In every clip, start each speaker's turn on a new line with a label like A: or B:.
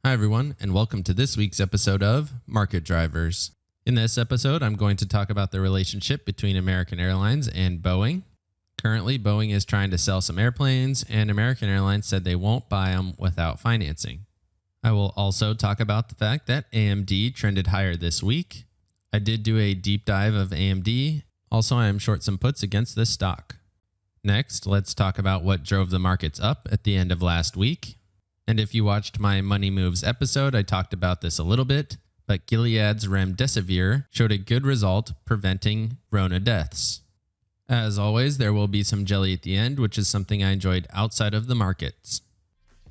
A: Hi, everyone, and welcome to this week's episode of Market Drivers. In this episode, I'm going to talk about the relationship between American Airlines and Boeing. Currently, Boeing is trying to sell some airplanes, and American Airlines said they won't buy them without financing. I will also talk about the fact that AMD trended higher this week. I did do a deep dive of AMD. Also, I am short some puts against this stock. Next, let's talk about what drove the markets up at the end of last week. And if you watched my Money Moves episode, I talked about this a little bit, but Gilead's remdesivir showed a good result preventing Rona deaths. As always, there will be some jelly at the end, which is something I enjoyed outside of the markets.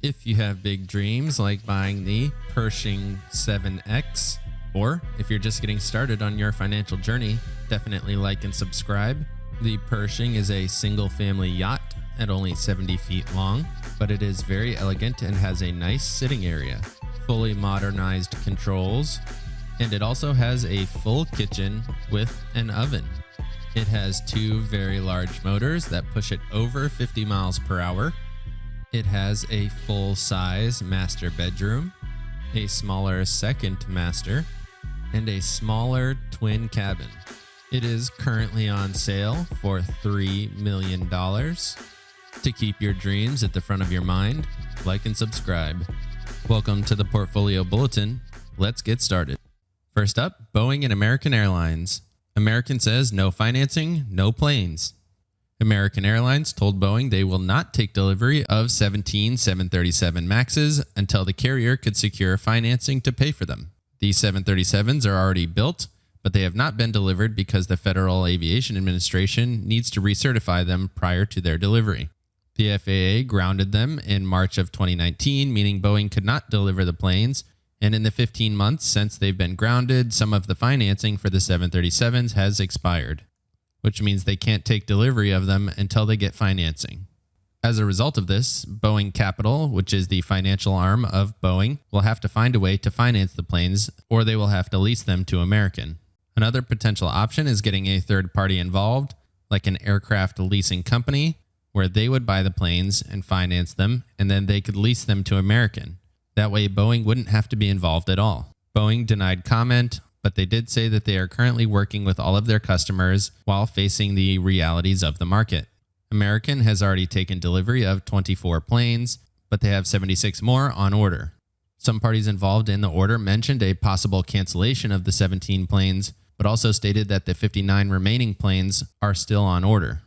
A: If you have big dreams like buying the Pershing 7X, or if you're just getting started on your financial journey, definitely like and subscribe. The Pershing is a single-family yacht at only 70 feet long, but it is very elegant and has a nice sitting area, fully modernized controls, and it also has a full kitchen with an oven. It has two very large motors that push it over 50 miles per hour. It has a full-size master bedroom, a smaller second master, and a smaller twin cabin. It is currently on sale for $3 million. To keep your dreams at the front of your mind, like and subscribe. Welcome to the Portfolio Bulletin. Let's get started. First up, Boeing and American Airlines. American says no financing, no planes. American Airlines told Boeing they will not take delivery of 17 737 MAXs until the carrier could secure financing to pay for them. These 737s are already built, but they have not been delivered because the Federal Aviation Administration needs to recertify them prior to their delivery. The FAA grounded them in March of 2019, meaning Boeing could not deliver the planes, and in the 15 months since they've been grounded, some of the financing for the 737s has expired, which means they can't take delivery of them until they get financing. As a result of this, Boeing Capital, which is the financial arm of Boeing, will have to find a way to finance the planes, or they will have to lease them to American. Another potential option is getting a third party involved, like an aircraft leasing company, where they would buy the planes and finance them, and then they could lease them to American. That way, Boeing wouldn't have to be involved at all. Boeing denied comment, but they did say that they are currently working with all of their customers while facing the realities of the market. American has already taken delivery of 24 planes, but they have 76 more on order. Some parties involved in the order mentioned a possible cancellation of the 17 planes, but also stated that the 59 remaining planes are still on order.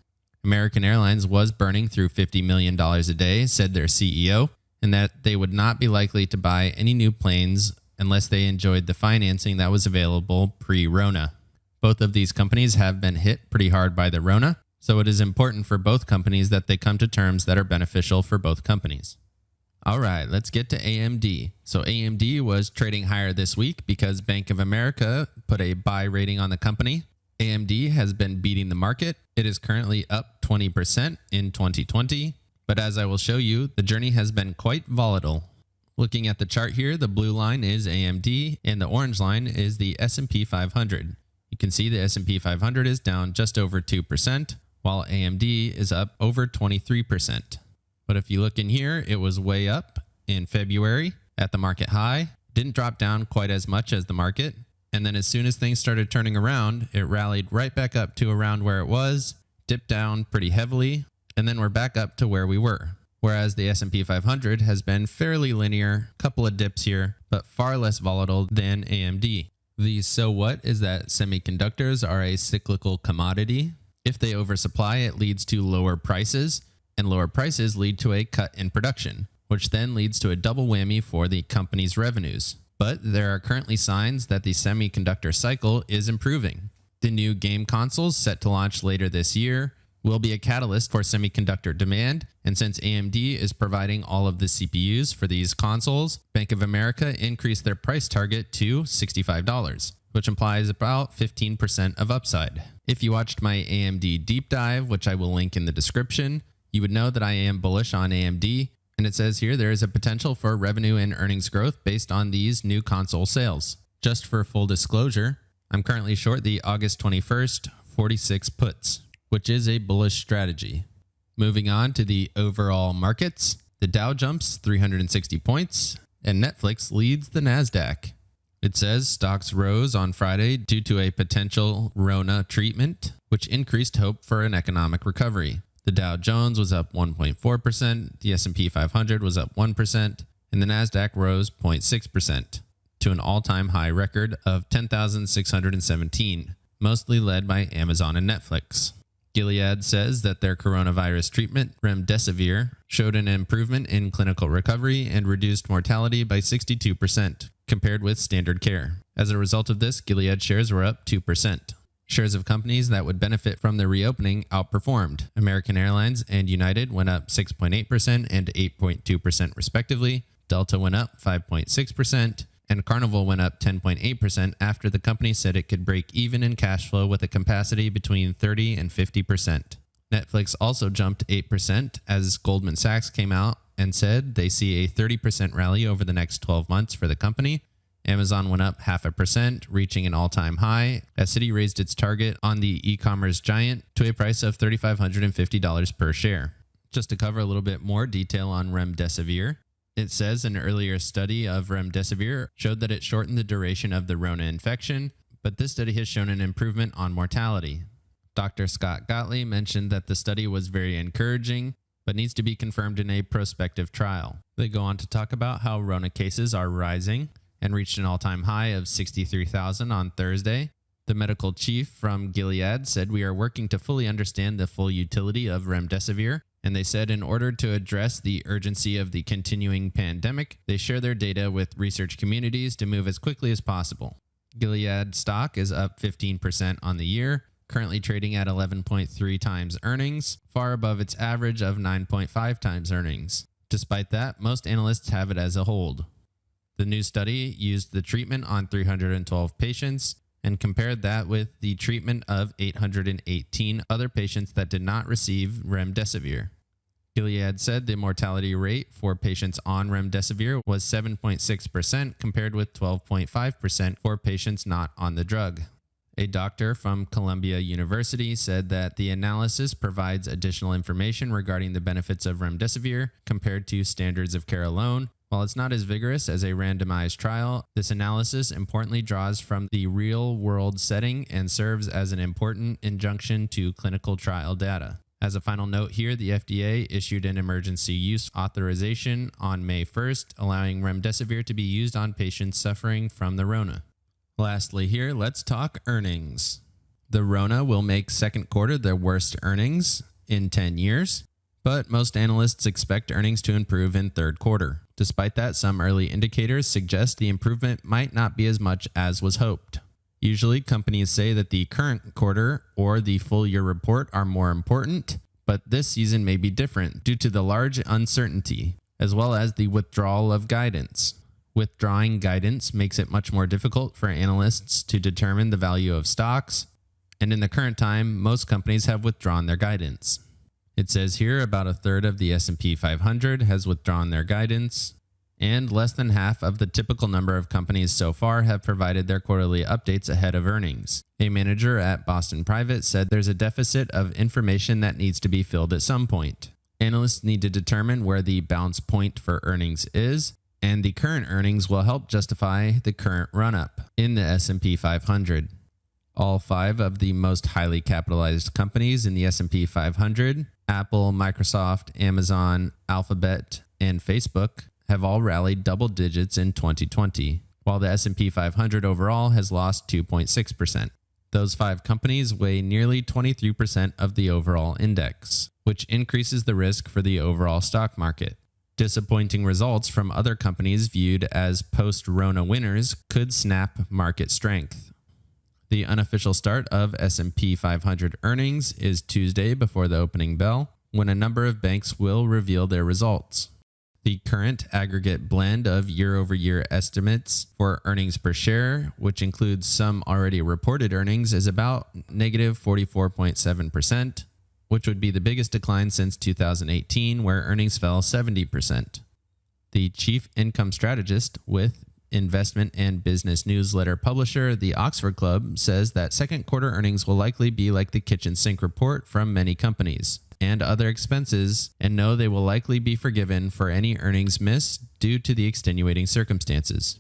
A: American Airlines was burning through $50 million a day, said their CEO, and that they would not be likely to buy any new planes unless they enjoyed the financing that was available pre-Rona. Both of these companies have been hit pretty hard by the Rona, so it is important for both companies that they come to terms that are beneficial for both companies. All right, let's get to AMD. So AMD was trading higher this week because Bank of America put a buy rating on the company. AMD has been beating the market. It is currently up 20% in 2020, but as I will show you, the journey has been quite volatile. Looking at the chart here, the blue line is AMD and the orange line is the S&P 500. You can see the S&P 500 is down just over 2%, while AMD is up over 23%. But if you look in here, it was way up in February at the market high, didn't drop down quite as much as the market. And then as soon as things started turning around, it rallied right back up to around where it was, dipped down pretty heavily, and then we're back up to where we were. Whereas the S&P 500 has been fairly linear, couple of dips here, but far less volatile than AMD. The so what is that semiconductors are a cyclical commodity. If they oversupply, it leads to lower prices, and lower prices lead to a cut in production, which then leads to a double whammy for the company's revenues. But there are currently signs that the semiconductor cycle is improving. The new game consoles set to launch later this year will be a catalyst for semiconductor demand, and since AMD is providing all of the CPUs for these consoles, Bank of America increased their price target to $65, which implies about 15% of upside. If you watched my AMD deep dive, which I will link in the description, you would know that I am bullish on AMD. And it says here there is a potential for revenue and earnings growth based on these new console sales. Just for full disclosure, I'm currently short the August 21st 46 puts, which is a bullish strategy. Moving on to the overall markets, the Dow jumps 360 points, and Netflix leads the Nasdaq. It says stocks rose on Friday due to a potential Rona treatment, which increased hope for an economic recovery. The Dow Jones was up 1.4%, the S&P 500 was up 1%, and the Nasdaq rose 0.6% to an all-time high record of 10,617, mostly led by Amazon and Netflix. Gilead says that their coronavirus treatment, remdesivir, showed an improvement in clinical recovery and reduced mortality by 62% compared with standard care. As a result of this, Gilead shares were up 2%. Shares of companies that would benefit from the reopening outperformed. American Airlines and United went up 6.8% and 8.2% respectively. Delta went up 5.6%. And Carnival went up 10.8% after the company said it could break even in cash flow with a capacity between 30 and 50%. Netflix also jumped 8% as Goldman Sachs came out and said they see a 30% rally over the next 12 months for the company. Amazon went up 0.5%, reaching an all-time high, as Citi raised its target on the e-commerce giant to a price of $3,550 per share. Just to cover a little bit more detail on remdesivir, it says an earlier study of remdesivir showed that it shortened the duration of the Rona infection, but this study has shown an improvement on mortality. Dr. Scott Gottlieb mentioned that the study was very encouraging, but needs to be confirmed in a prospective trial. They go on to talk about how Rona cases are rising and reached an all-time high of 63,000 on Thursday. The medical chief from Gilead said, "We are working to fully understand the full utility of remdesivir." And they said in order to address the urgency of the continuing pandemic, they share their data with research communities to move as quickly as possible. Gilead stock is up 15% on the year, currently trading at 11.3 times earnings, far above its average of 9.5 times earnings. Despite that, most analysts have it as a hold. The new study used the treatment on 312 patients and compared that with the treatment of 818 other patients that did not receive remdesivir. Gilead said the mortality rate for patients on remdesivir was 7.6% compared with 12.5% for patients not on the drug. A doctor from Columbia University said that the analysis provides additional information regarding the benefits of remdesivir compared to standards of care alone. While it's not as vigorous as a randomized trial, this analysis importantly draws from the real-world setting and serves as an important injunction to clinical trial data. As a final note here, the FDA issued an emergency use authorization on May 1st, allowing remdesivir to be used on patients suffering from the Rona. Lastly here, let's talk earnings. The Rona will make second quarter their worst earnings in 10 years, but most analysts expect earnings to improve in third quarter. Despite that, some early indicators suggest the improvement might not be as much as was hoped. Usually, companies say that the current quarter or the full year report are more important, but this season may be different due to the large uncertainty, as well as the withdrawal of guidance. Withdrawing guidance makes it much more difficult for analysts to determine the value of stocks, and in the current time, most companies have withdrawn their guidance. It says here about a third of the S&P 500 has withdrawn their guidance, and less than half of the typical number of companies so far have provided their quarterly updates ahead of earnings. A manager at Boston Private said there's a deficit of information that needs to be filled at some point. Analysts need to determine where the bounce point for earnings is, and the current earnings will help justify the current run-up in the S&P 500. All 5 of the most highly capitalized companies in the S&P 500, Apple, Microsoft, Amazon, Alphabet, and Facebook, have all rallied double digits in 2020, while the S&P 500 overall has lost 2.6%. Those 5 companies weigh nearly 23% of the overall index, which increases the risk for the overall stock market. Disappointing results from other companies viewed as post-Rona winners could snap market strength. The unofficial start of S&P 500 earnings is Tuesday before the opening bell, when a number of banks will reveal their results. The current aggregate blend of year-over-year estimates for earnings per share, which includes some already reported earnings, is about negative 44.7%, which would be the biggest decline since 2018, where earnings fell 70%. The chief income strategist with investment and business newsletter publisher, the Oxford Club, says that second quarter earnings will likely be like the kitchen sink report from many companies. and other expenses and know they will likely be forgiven for any earnings missed due to the extenuating circumstances.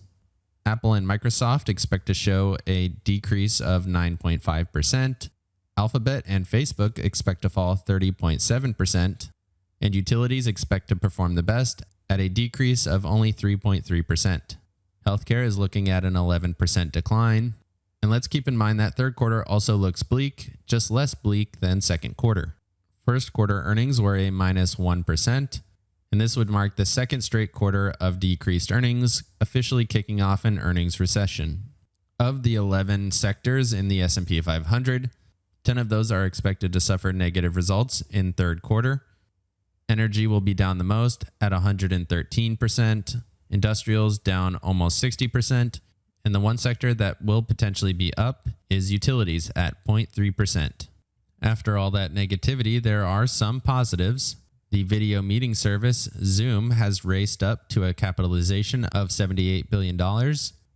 A: Apple and Microsoft expect to show a decrease of 9.5%. Alphabet and Facebook expect to fall 30.7%. And utilities expect to perform the best at a decrease of only 3.3%. Healthcare is looking at an 11% decline. And let's keep in mind that third quarter also looks bleak, just less bleak than second quarter. First quarter earnings were a minus 1%, and this would mark the second straight quarter of decreased earnings, officially kicking off an earnings recession. Of the 11 sectors in the S&P 500, 10 of those are expected to suffer negative results in third quarter. Energy will be down the most at 113%, industrials down almost 60%, and the one sector that will potentially be up is utilities at 0.3%. After all that negativity, there are some positives. The video meeting service Zoom has raced up to a capitalization of $78 billion,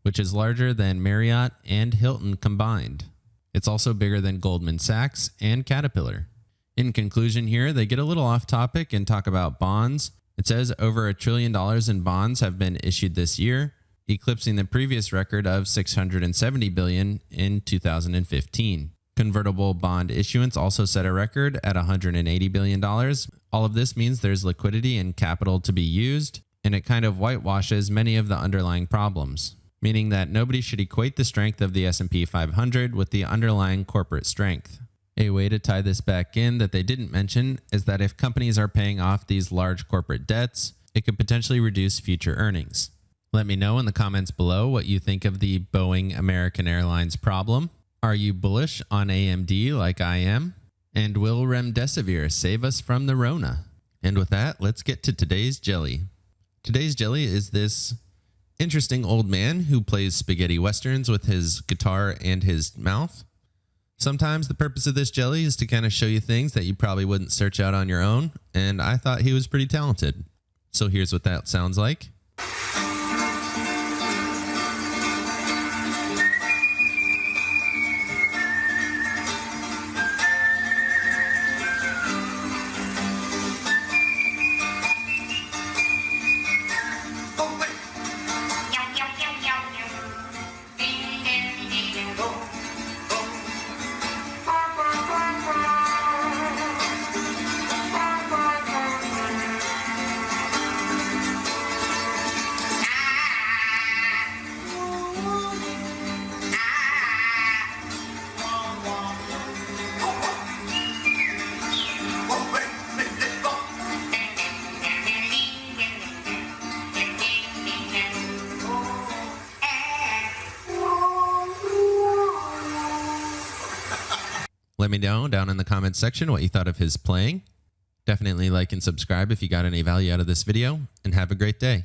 A: which is larger than Marriott and Hilton combined. It's also bigger than Goldman Sachs and Caterpillar. In conclusion here, they get a little off topic and talk about bonds. It says over $1 trillion in bonds have been issued this year, eclipsing the previous record of $670 billion in 2015. Convertible bond issuance also set a record at $180 billion. All of this means there's liquidity and capital to be used, and it kind of whitewashes many of the underlying problems, meaning that nobody should equate the strength of the S&P 500 with the underlying corporate strength. A way to tie this back in that they didn't mention is that if companies are paying off these large corporate debts, it could potentially reduce future earnings. Let me know in the comments below what you think of the Boeing American Airlines problem. Are you bullish on AMD like I am? And will remdesivir save us from the Rona? And with that, let's get to today's jelly. Today's jelly is this interesting old man who plays spaghetti westerns with his guitar and his mouth. Sometimes the purpose of this jelly is to kind of show you things that you probably wouldn't search out on your own, and I thought he was pretty talented. So here's what that sounds like. Let me know down in the comments section what you thought of his playing. Definitely like and subscribe if you got any value out of this video, and have a great day.